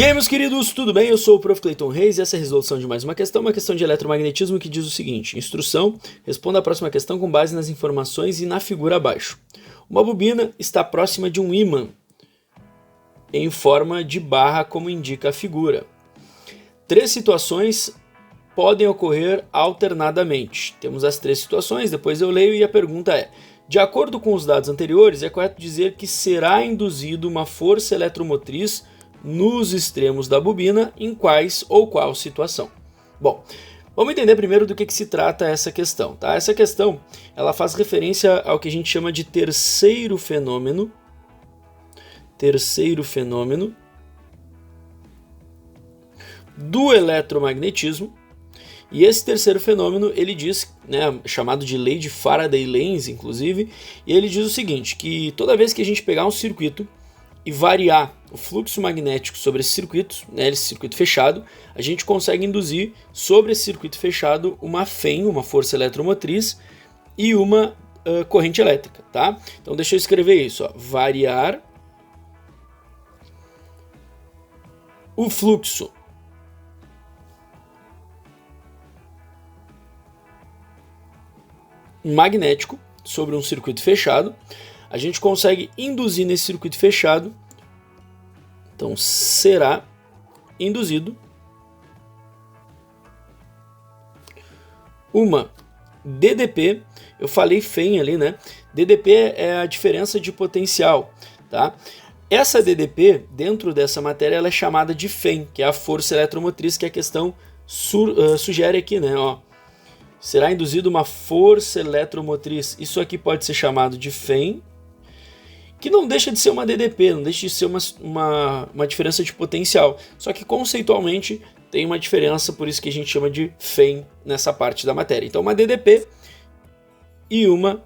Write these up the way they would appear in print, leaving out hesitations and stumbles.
E aí, meus queridos, tudo bem? Eu sou o Prof. Clayton Reis e essa é a resolução de mais uma questão de eletromagnetismo que diz o seguinte: instrução, responda a próxima questão com base nas informações e na figura abaixo. Uma bobina está próxima de um ímã em forma de barra, como indica a figura. Três situações podem ocorrer alternadamente. Temos as três situações, depois eu leio e a pergunta é: de acordo com os dados anteriores, é correto dizer que será induzido uma força eletromotriz nos extremos da bobina em quais ou qual situação? Bom, vamos entender primeiro do que se trata essa questão, tá? Essa questão, ela faz referência ao que a gente chama de terceiro fenômeno do eletromagnetismo. E esse terceiro fenômeno, ele diz, chamado de lei de Faraday-Lenz, inclusive, e ele diz o seguinte, que toda vez que a gente pegar um circuito e variar o fluxo magnético sobre esse circuito, esse circuito fechado, a gente consegue induzir sobre esse circuito fechado uma FEM, uma força eletromotriz, e uma corrente elétrica, tá? Então deixa eu escrever isso, ó. Variar o fluxo magnético sobre um circuito fechado, a gente consegue induzir nesse circuito fechado, então será induzido uma DDP, eu falei FEM ali, né? DDP é a diferença de potencial, tá? Essa DDP, dentro dessa matéria, ela é chamada de FEM, que é a força eletromotriz que a questão sugere aqui, né? Ó, será induzida uma força eletromotriz. Isso aqui pode ser chamado de FEM, que não deixa de ser uma DDP, não deixa de ser uma diferença de potencial. Só que conceitualmente tem uma diferença, por isso que a gente chama de FEM nessa parte da matéria. Então uma DDP e uma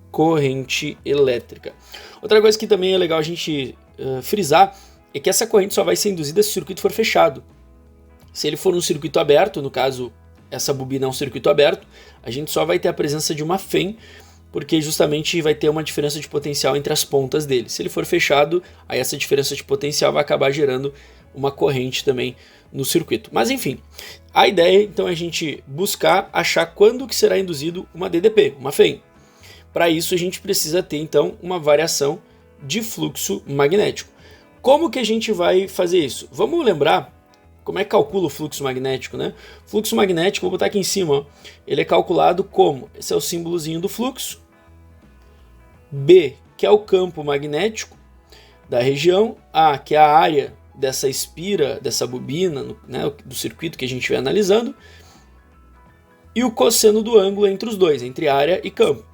corrente elétrica. Outra coisa que também é legal a gente frisar é que essa corrente só vai ser induzida se o circuito for fechado. Se ele for um circuito aberto, no caso essa bobina é um circuito aberto, a gente só vai ter a presença de uma FEM, porque justamente vai ter uma diferença de potencial entre as pontas dele. Se ele for fechado, aí essa diferença de potencial vai acabar gerando uma corrente também no circuito. Mas enfim, a ideia então é a gente buscar achar quando que será induzido uma DDP, uma FEM. Para isso a gente precisa ter então uma variação de fluxo magnético. Como que a gente vai fazer isso? Vamos lembrar como é que calcula o fluxo magnético, né? Fluxo magnético, vou botar aqui em cima, ó, ele é calculado como? Esse é o símbolozinho do fluxo. B, que é o campo magnético da região. A, que é a área dessa espira, dessa bobina, né, do circuito que a gente estiver analisando. E o cosseno do ângulo entre os dois, entre área e campo.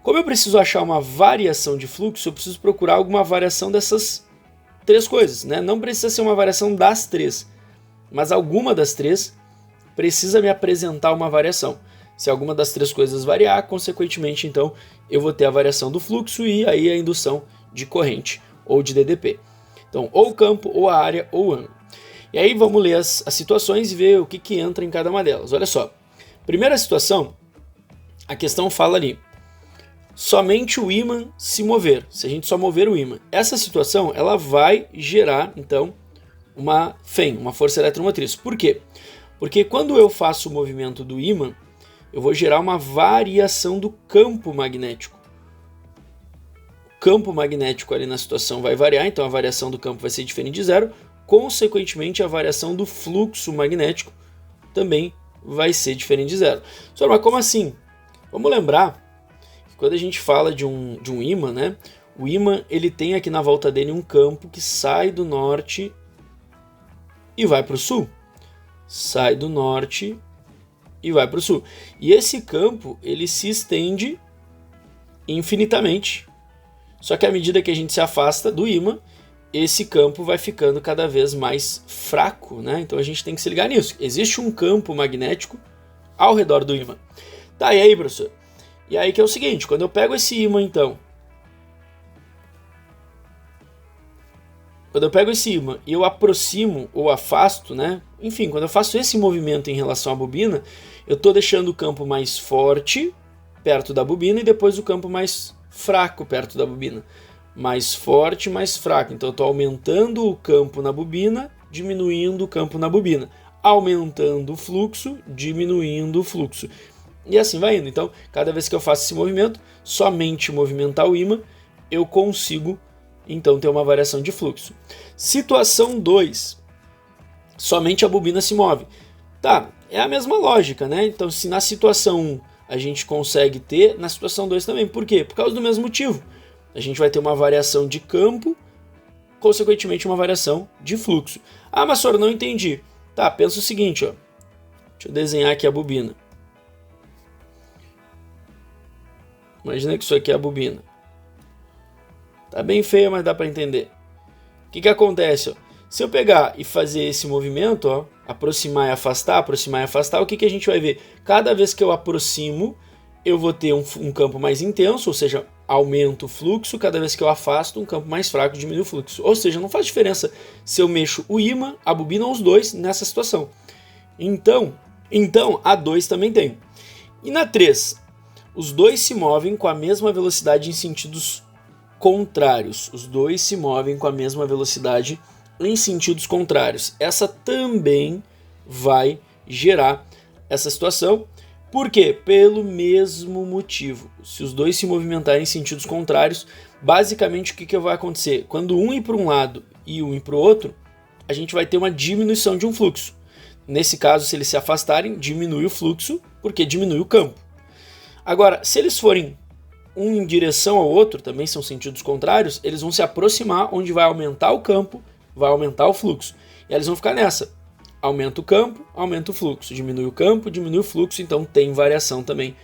Como eu preciso achar uma variação de fluxo, eu preciso procurar alguma variação dessas três coisas, né? Não precisa ser uma variação das três, mas alguma das três precisa me apresentar uma variação. Se alguma das três coisas variar, consequentemente, então, eu vou ter a variação do fluxo e aí a indução de corrente ou de DDP. Então, ou o campo, ou a área, ou o ângulo. E aí vamos ler as situações e ver o que entra em cada uma delas. Olha só. Primeira situação, a questão fala ali: somente o ímã se mover. Se a gente só mover o ímã. Essa situação, ela vai gerar, então, uma FEM, uma força eletromotriz. Por quê? Porque quando eu faço o movimento do ímã, eu vou gerar uma variação do campo magnético. O campo magnético ali na situação vai variar, então a variação do campo vai ser diferente de zero. Consequentemente, a variação do fluxo magnético também vai ser diferente de zero. Só, mas como assim? Vamos lembrar que quando a gente fala de um ímã, né? O ímã ele tem aqui na volta dele um campo que sai do norte e vai para o sul. Sai do norte e vai para o sul. E esse campo ele se estende infinitamente. Só que à medida que a gente se afasta do ímã, esse campo vai ficando cada vez mais fraco, né? Então a gente tem que se ligar nisso. Existe um campo magnético ao redor do ímã. Tá, e aí, professor? E aí que é o seguinte, quando eu pego esse ímã, então, e eu aproximo ou afasto, né? Enfim, quando eu faço esse movimento em relação à bobina, eu estou deixando o campo mais forte perto da bobina e depois o campo mais fraco perto da bobina. mais forte, mais fraco. Então eu estou aumentando o campo na bobina, diminuindo o campo na bobina. Aumentando o fluxo, diminuindo o fluxo. E assim vai indo. Então, cada vez que eu faço esse movimento, somente movimentar o ímã, eu consigo, então, ter uma variação de fluxo. Situação 2. Somente a bobina se move. Tá, é a mesma lógica, né? Então, se na situação 1 a gente consegue ter, na situação 2 também. Por quê? Por causa do mesmo motivo. A gente vai ter uma variação de campo, consequentemente uma variação de fluxo. Ah, mas senhor, não entendi. Tá, pensa o seguinte, ó. Deixa eu desenhar aqui a bobina. Imagina que isso aqui é a bobina. Tá bem feia, mas dá para entender. O que acontece? Ó? Se eu pegar e fazer esse movimento, ó, aproximar e afastar, o que a gente vai ver? Cada vez que eu aproximo, eu vou ter um campo mais intenso, ou seja, aumento o fluxo. Cada vez que eu afasto, um campo mais fraco, diminui o fluxo. Ou seja, não faz diferença se eu mexo o ímã, a bobina ou os dois nessa situação. Então a 2 também tem. E na 3, os dois se movem com a mesma velocidade em sentidos contrários. Os dois se movem com a mesma velocidade em sentidos contrários. Essa também vai gerar essa situação. Por quê? Pelo mesmo motivo. Se os dois se movimentarem em sentidos contrários, basicamente o que vai acontecer? Quando um ir para um lado e um ir para o outro, a gente vai ter uma diminuição de um fluxo. Nesse caso, se eles se afastarem, diminui o fluxo, porque diminui o campo. Agora, se eles forem um em direção ao outro, também são sentidos contrários, eles vão se aproximar, onde vai aumentar o campo, vai aumentar o fluxo. E eles vão ficar nessa. Aumenta o campo, aumenta o fluxo. Diminui o campo, diminui o fluxo. Então tem variação também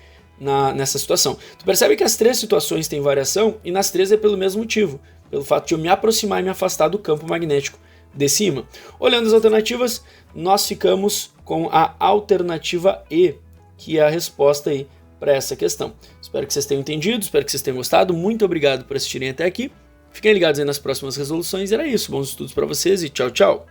nessa situação. Tu percebe que as 3 situações têm variação e nas 3 é pelo mesmo motivo. Pelo fato de eu me aproximar e me afastar do campo magnético desse ímã. Olhando as alternativas, nós ficamos com a alternativa E, que é a resposta aí para essa questão. Espero que vocês tenham entendido, espero que vocês tenham gostado. Muito obrigado por assistirem até aqui. Fiquem ligados aí nas próximas resoluções. Era isso. Bons estudos para vocês e tchau, tchau.